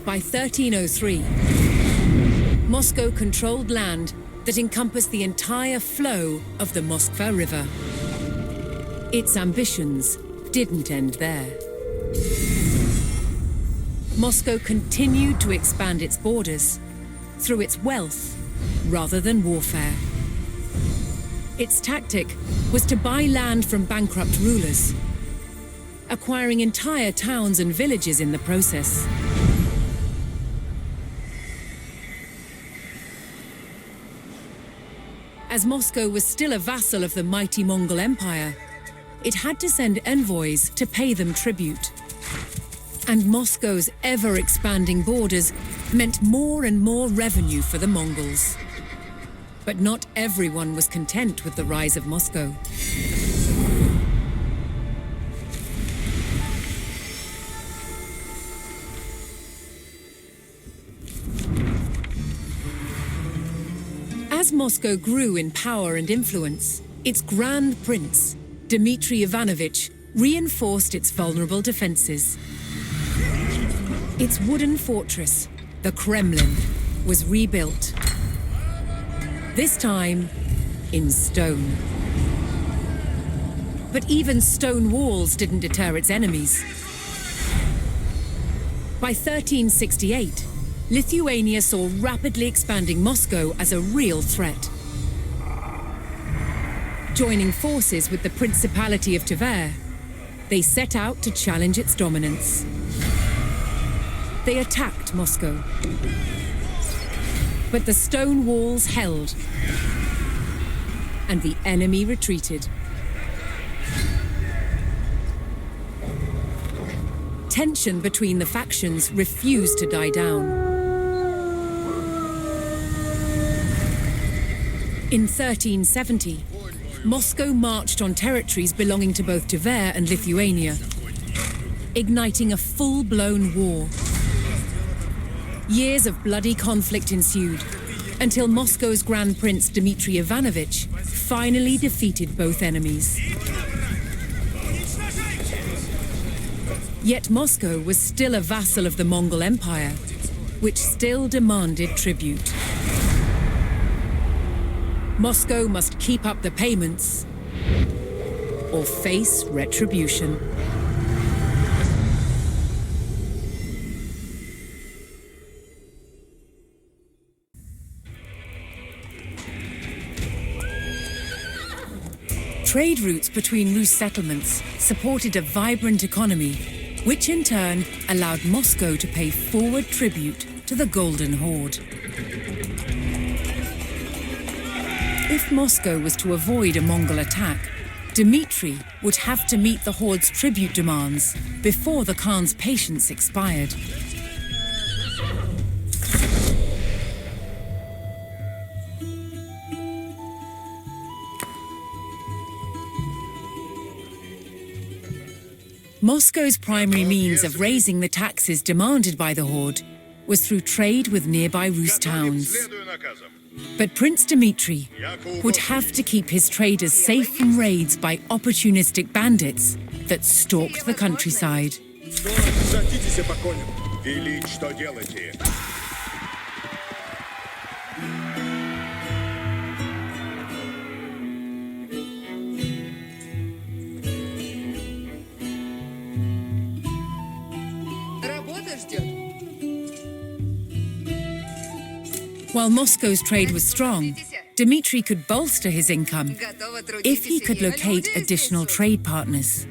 By 1303, Moscow controlled land that encompassed the entire flow of the Moskva River. Its ambitions didn't end there. Moscow continued to expand its borders through its wealth rather than warfare. Its tactic was to buy land from bankrupt rulers, acquiring entire towns and villages in the process. As Moscow was still a vassal of the mighty Mongol Empire, it had to send envoys to pay them tribute. And Moscow's ever-expanding borders meant more and more revenue for the Mongols. But not everyone was content with the rise of Moscow. As Moscow grew in power and influence, its Grand Prince, Dmitry Ivanovich, reinforced its vulnerable defenses. Its wooden fortress, the Kremlin, was rebuilt. This time, in stone. But even stone walls didn't deter its enemies. By 1368, Lithuania saw rapidly expanding Moscow as a real threat. Joining forces with the Principality of Tver, they set out to challenge its dominance. They attacked Moscow. But the stone walls held, and the enemy retreated. Tension between the factions refused to die down. In 1370, Moscow marched on territories belonging to both Tver and Lithuania, igniting a full-blown war. Years of bloody conflict ensued, until Moscow's Grand Prince Dmitry Ivanovich finally defeated both enemies. Yet Moscow was still a vassal of the Mongol Empire, which still demanded tribute. Moscow must keep up the payments or face retribution. Trade routes between Rus settlements supported a vibrant economy, which in turn allowed Moscow to pay forward tribute to the Golden Horde. If Moscow was to avoid a Mongol attack, Dmitry would have to meet the Horde's tribute demands before the Khan's patience expired. Moscow's primary means of raising the taxes demanded by the Horde was through trade with nearby Rus towns. But Prince Dmitry would have to keep his traders safe from raids by opportunistic bandits that stalked the countryside. While Moscow's trade was strong, Dmitry could bolster his income if he could locate additional trade partners.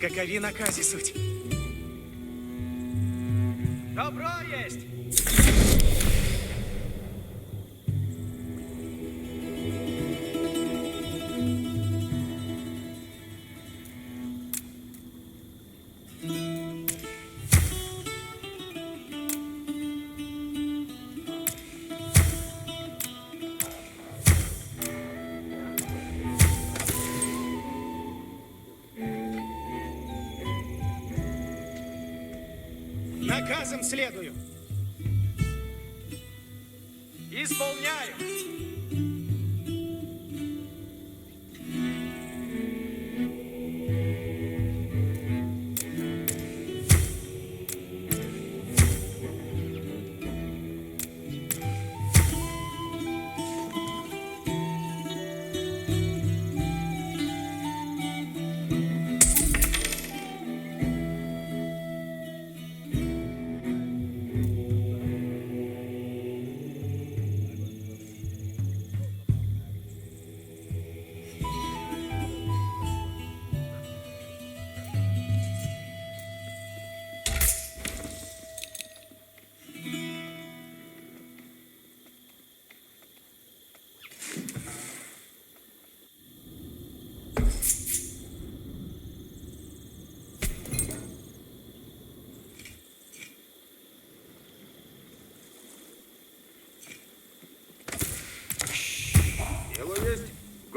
Какови наказе суть? Добро есть! Наказом следую. Исполняю.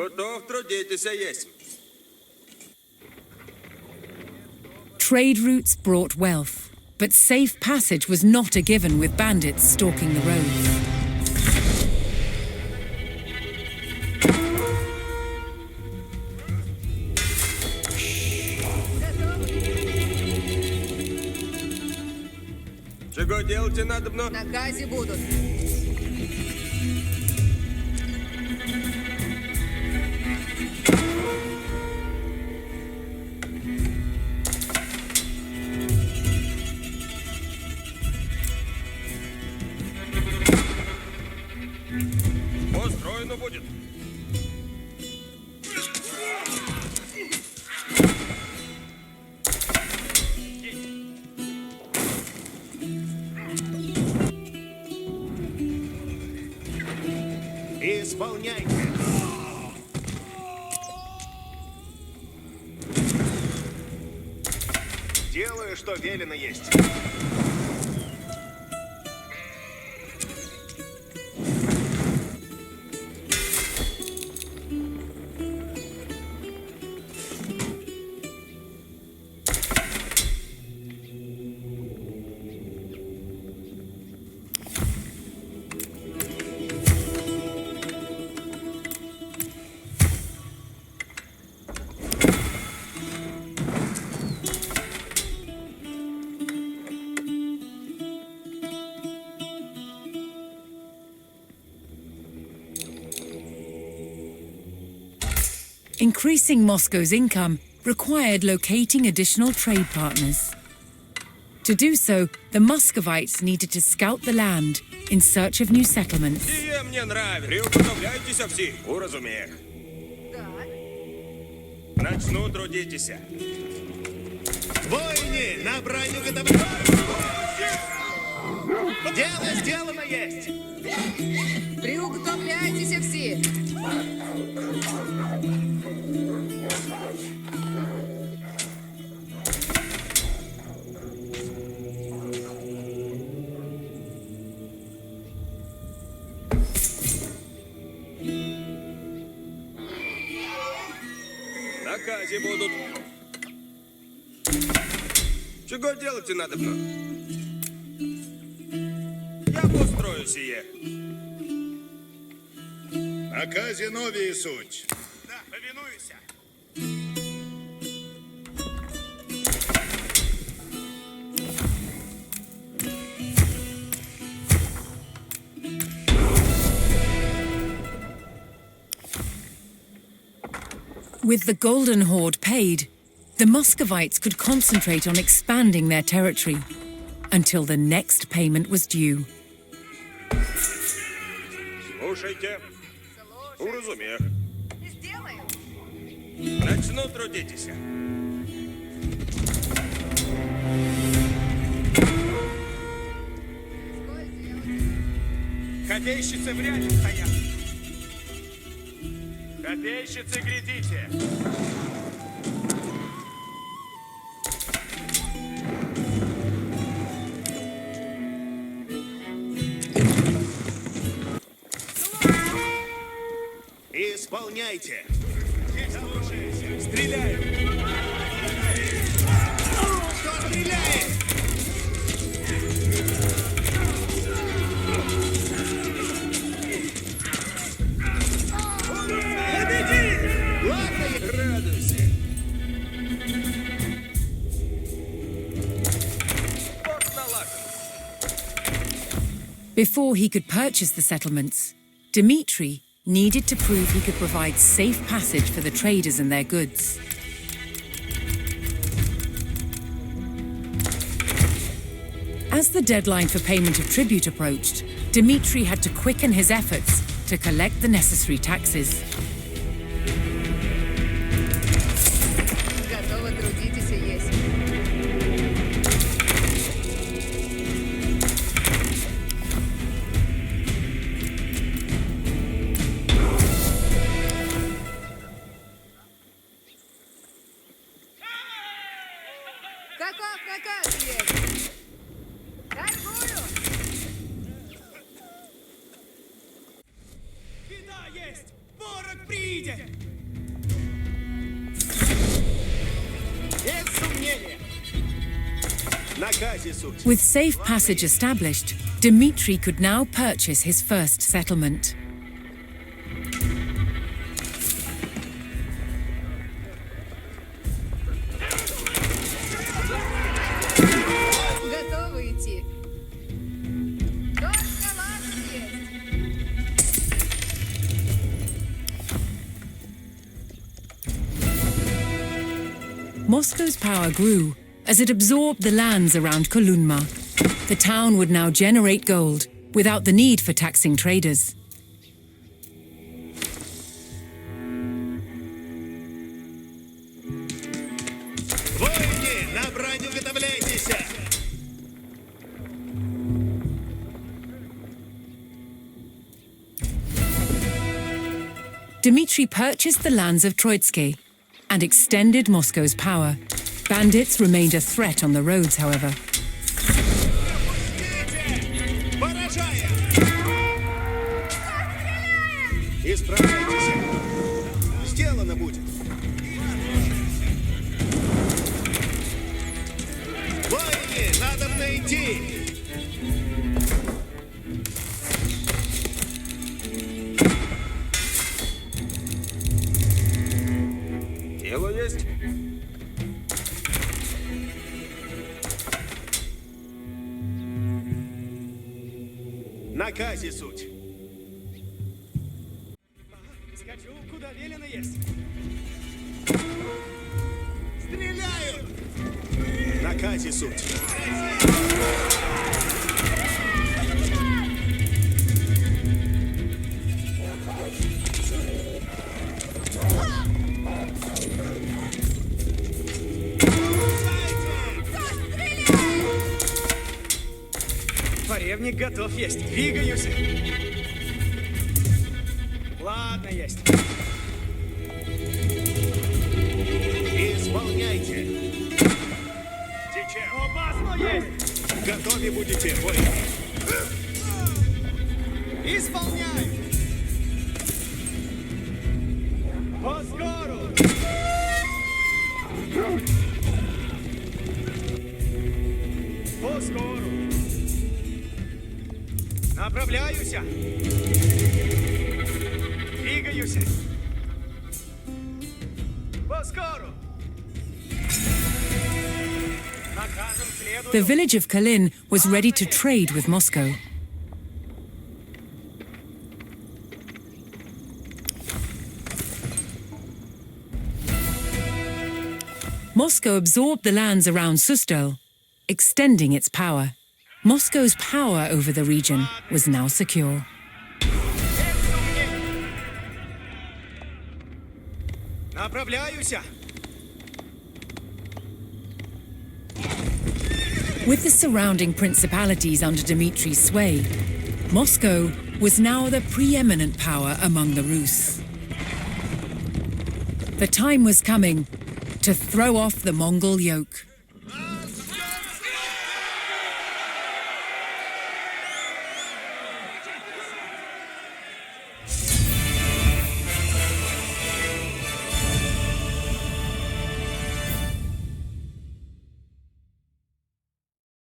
Готов трудитися єсть. Trade routes brought wealth, but safe passage was not a given with bandits stalking the roads. Чего делать надобно? На казе будут. Построено будет. Исполняйте. Делаю, что велено есть. Increasing Moscow's income required locating additional trade partners. To do so, the Muscovites needed to scout the land in search of new settlements. Сие мне нравится. Приуготовляйтесь все. Уразумею. Да. Начну трудитесь. Войны на броню готовы. Дело сделано есть. Приуготовляйтесь все. На казе будут. Чего делать надобно? Я построю сие. На казе нові суть. Да, повинуйся. With the Golden Horde paid, the Muscovites could concentrate on expanding their territory until the next payment was due. Слушайте. Уразумею. Сделаем. Начну трудитесь. Что сделать? Копейщицы в ряде стоят. Копейщицы, глядите. Исполняйте. Стреляю. Кто стреляет? Радуйся. Вот налажен. Before he could purchase the settlements, Dmitri needed to prove he could provide safe passage for the traders and their goods. As the deadline for payment of tribute approached, Dmitri had to quicken his efforts to collect the necessary taxes. Готово трудитесь есть. Каков наказ есть? Торгую! Беда есть! Ворог прийде! Без сомнения! Наказе суть. With safe passage established, Dmitri could now purchase his first settlement. Готовы идти? Только вас есть. Moscow's power grew as it absorbed the lands around Kolunma. The town would now generate gold without the need for taxing traders. Воины, на броню готовляйтесь! Dmitri purchased the lands of Troitsky and extended Moscow's power. Bandits remained a threat on the roads, however. Поражая! Исправляйтесь! Сделано будет! Воины, надо найти! Дело есть. Наказе суть! Скачу, куда велено есть. Стреляют! Наказе суть! Поревник готов есть. Двигаюсь. Ладно, есть. Исполняйте! Сейчас! Опасно есть. Готовы будете, воины! Исполняю. Поскору. Поскору. Направляюсь. Двигаюсь. Поскору. Наказом следую. The village of Kalin was ready to trade with Moscow. Moscow absorbed the lands around Sustol, extending its power. Moscow's power over the region was now secure. Направляюсь. With the surrounding principalities under Dmitri's sway, Moscow was now the preeminent power among the Rus. The time was coming to throw off the Mongol yoke.